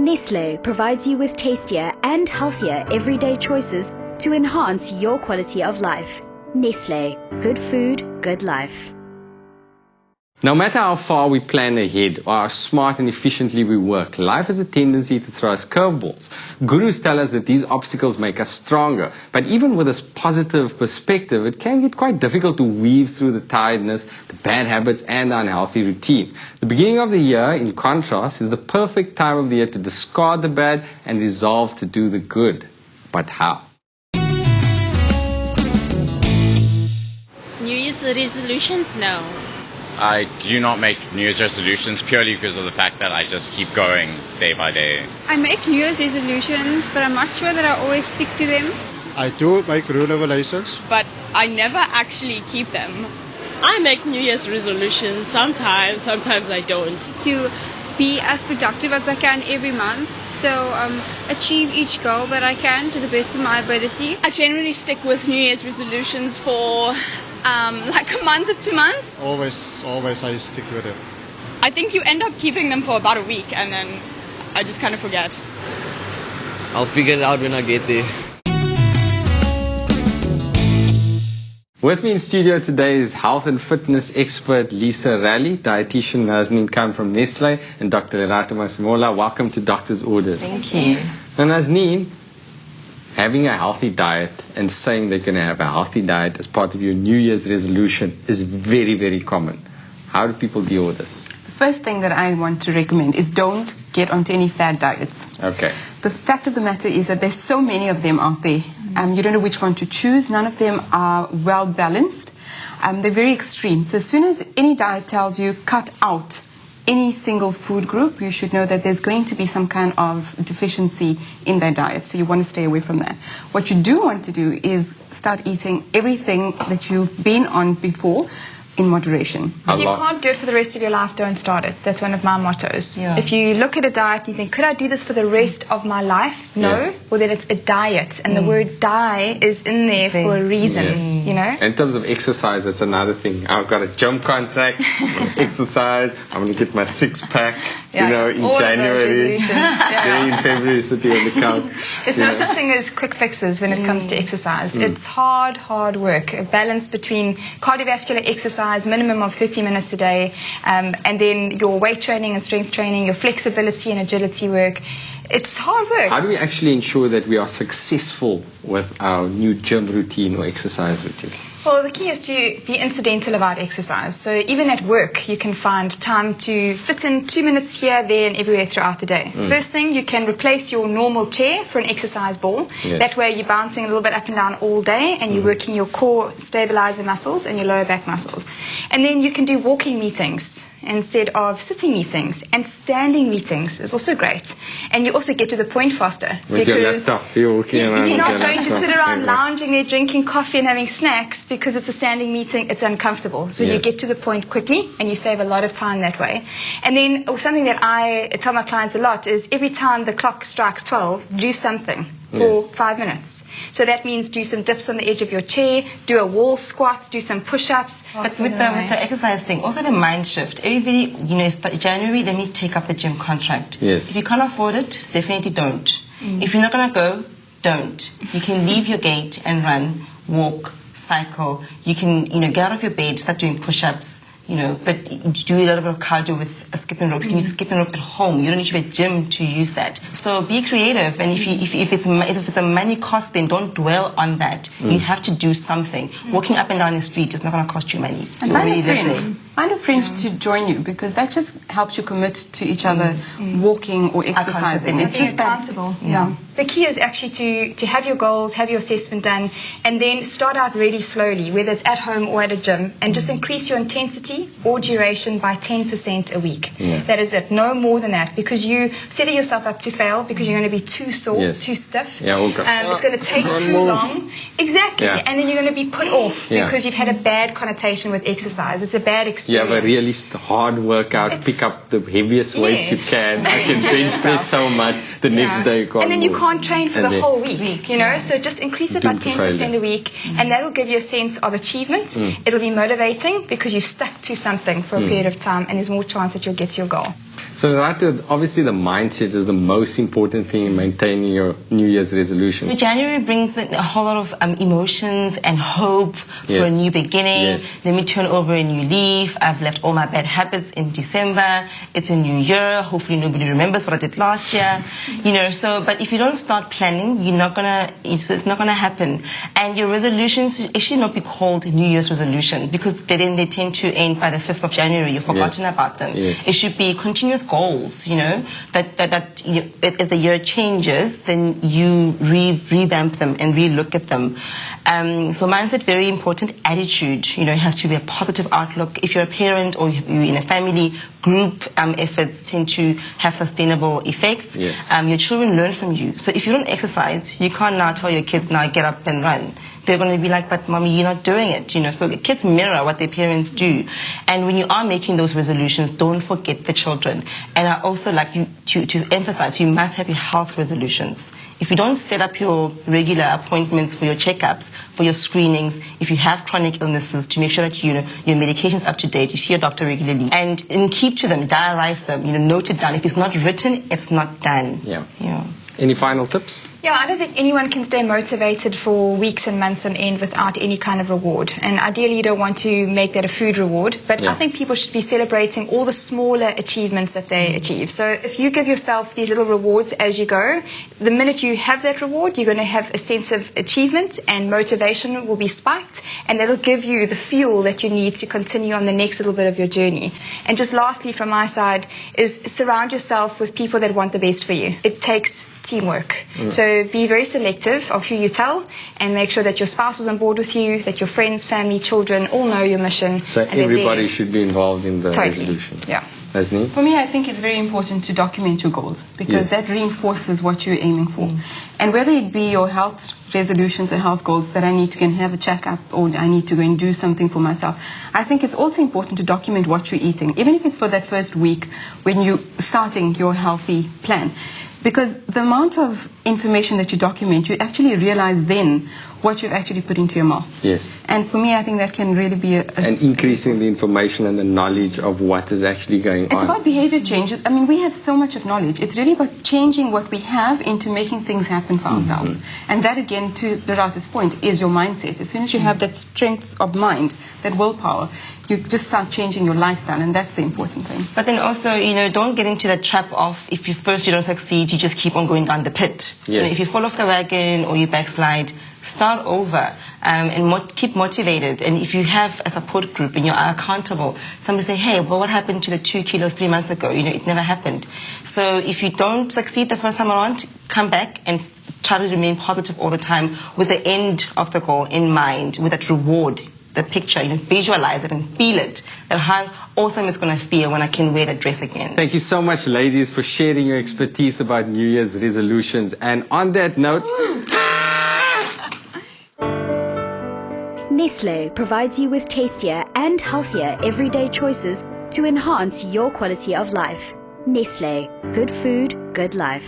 Nestle provides you with tastier and healthier everyday choices to enhance your quality of life. Nestle, good food, good life. No matter how far we plan ahead or how smart and efficiently we work, life has a tendency to throw us curveballs. Gurus tell us that these obstacles make us stronger, but even with this positive perspective, it can get quite difficult to weave through the tiredness, the bad habits and the unhealthy routine. The beginning of the year, in contrast, is the perfect time of the year to discard the bad and resolve to do the good. But how? New Year's resolutions? No. I do not make New Year's resolutions purely because of the fact that I just keep going day by day. I make New Year's resolutions, but I'm not sure that I always stick to them. I do make rule license, but I never actually keep them. I make New Year's resolutions sometimes I don't. To be as productive as I can every month, so achieve each goal that I can to the best of my ability. I generally stick with New Year's resolutions for like a month or 2 months. Always I stick with it. I think you end up keeping them for about a week and then I just kind of forget. I'll figure it out when I get there. With me in studio today is health and fitness expert Lisa Rally, dietitian Nazneen Khan from Nestle, and Dr. Lerato Masemola. Welcome to Doctor's Orders. Thank you. And Nazneen, having a healthy diet and saying they're going to have a healthy diet as part of your New Year's resolution is very, very common. How do people deal with this? The first thing that I want to recommend is don't get onto any fad diets. Okay. The fact of the matter is that there's so many of them out there. You don't know which one to choose. None of them are well balanced. They're very extreme. So as soon as any diet tells you cut out any single food group, you should know that there's going to be some kind of deficiency in that diet. So you want to stay away from that. What you do want to do is start eating everything that you've been on before in moderation. If you can't do it for the rest of your life, don't start it. That's one of my mottos. Yeah. If you look at a diet and you think, could I do this for the rest of my life? No. Yes. Well, then it's a diet. And the word die is in there for a reason, you know? In terms of exercise, that's another thing. I've got a gym contract, exercise, I'm going to get my six-pack, you know, in January. Then in February, sitting on the couch. There's no such thing as quick fixes when it comes to exercise. It's hard work. A balance between cardiovascular exercise, minimum of 30 minutes a day, and then your weight training and strength training, your flexibility and agility work. It's hard work. How do we actually ensure that we are successful with our new gym routine or exercise routine? Well, the key is to be incidental about exercise. So even at work, you can find time to fit in 2 minutes here, there, and everywhere throughout the day. First thing, you can replace your normal chair for an exercise ball. Yes. That way you're bouncing a little bit up and down all day, and you're working your core stabilizer muscles and your lower back muscles. And then you can do walking meetings instead of sitting meetings, and standing meetings is also great. And you also get to the point faster. With your laptop, you're walking around. You're not going to sit around lounging there drinking coffee and having snacks because it's a standing meeting, it's uncomfortable. So you get to the point quickly and you save a lot of time that way. And then something that I tell my clients a lot is every time the clock strikes 12, do something for 5 minutes. So that means do some dips on the edge of your chair, do a wall squat, do some push-ups. But with the exercise thing, also the mind shift. Everybody, you know, January, let me take up the gym contract. Yes. If you can't afford it, definitely don't. If you're not going to go, don't. You can leave your gate and run, walk, cycle. You can, you know, get out of your bed, start doing push-ups. You know, but do a little bit of cardio with a skipping rope. You can use a skipping rope at home. You don't need to be at a gym to use that. So be creative, and if it's a money cost, then don't dwell on that. You have to do something. Walking up and down the street is not going to cost you money. And find a friend to join you, because that just helps you commit to each other, walking or exercising. It's just accountable. The key is actually to have your goals, have your assessment done, and then start out really slowly, whether it's at home or at a gym, and just increase your intensity or duration by 10% a week. That is it, no more than that, because you setting yourself up to fail because you're going to be too sore, too stiff. It's going to take too long. Exactly, and then you're going to be put off because you've had a bad connotation with exercise. It's a bad experience. You have a really hard workout, pick up the heaviest weights you can. I can bench press so much, the next day you can't. And then you can't train for the whole week, you know, so just increase it by 10% a week, and that'll give you a sense of achievement. It'll be motivating because you've stuck to something for a period of time, and there's more chance that you'll get to your goal. So Ratu, obviously the mindset is the most important thing in maintaining your New Year's resolution. January brings in a whole lot of emotions and hope for a new beginning. Let me turn over a new leaf. I've left all my bad habits in December. It's a new year. Hopefully nobody remembers what I did last year. You know, so, but if you don't start planning, it's not gonna happen. And your resolutions, it should not be called New Year's resolution, because then they tend to end by the 5th of January. You've forgotten about them. It should be continuous goals, you know, that as the year changes, then you revamp them and relook at them. So mindset, very important. Attitude, you know, it has to be a positive outlook. If you're a parent or you're in a family, group efforts tend to have sustainable effects. Your children learn from you. So if you don't exercise, you can't now tell your kids, now get up and run. They're going to be like, but mommy, you're not doing it, you know. So the kids mirror what their parents do. And when you are making those resolutions, don't forget the children. And I also like you to emphasize, you must have your health resolutions. If you don't set up your regular appointments for your checkups, for your screenings, if you have chronic illnesses, to make sure that, you know, your medication's up to date, you see your doctor regularly, and keep to them, diarize them, you know, note it down. If it's not written, it's not done. Any final tips? Yeah, I don't think anyone can stay motivated for weeks and months on end without any kind of reward. And ideally, you don't want to make that a food reward. But I think people should be celebrating all the smaller achievements that they achieve. So if you give yourself these little rewards as you go, the minute you have that reward, you're going to have a sense of achievement, and motivation will be spiked. And that'll give you the fuel that you need to continue on the next little bit of your journey. And just lastly, from my side, is surround yourself with people that want the best for you. It takes teamwork. So be very selective of who you tell, and make sure that your spouse is on board with you, that your friends, family, children all know your mission. So everybody should be involved in the resolution. Hasni? For me, I think it's very important to document your goals, because that reinforces what you're aiming for. And whether it be your health resolutions or health goals, that I need to go and have a checkup, or I need to go and do something for myself, I think it's also important to document what you're eating, even if it's for that first week when you're starting your healthy plan. Because the amount of information that you document, you actually realize then what you've actually put into your mouth. And for me, I think that can really be and increasing the information and the knowledge of what is actually going on. It's about behavior change. I mean, we have so much of knowledge. It's really about changing what we have into making things happen for ourselves. And that, again, to Lorata's point, is your mindset. As soon as you have that strength of mind, that willpower, you just start changing your lifestyle, and that's the important thing. But then also, you know, don't get into the trap of, if you don't succeed, you just keep on going down the pit. You know, if you fall off the wagon or you backslide, start over, and keep motivated. And if you have a support group and you are accountable, somebody say, hey, well, what happened to the 2 kilos 3 months ago? You know, it never happened. So if you don't succeed the first time around, come back and try to remain positive all the time, with the end of the goal in mind, with that reward, the picture, you know, visualize it and feel it, that how awesome it's going to feel when I can wear that dress again. Thank you so much, ladies, for sharing your expertise about New Year's resolutions. And on that note, Nestle provides you with tastier and healthier everyday choices to enhance your quality of life. Nestle, good food, good life.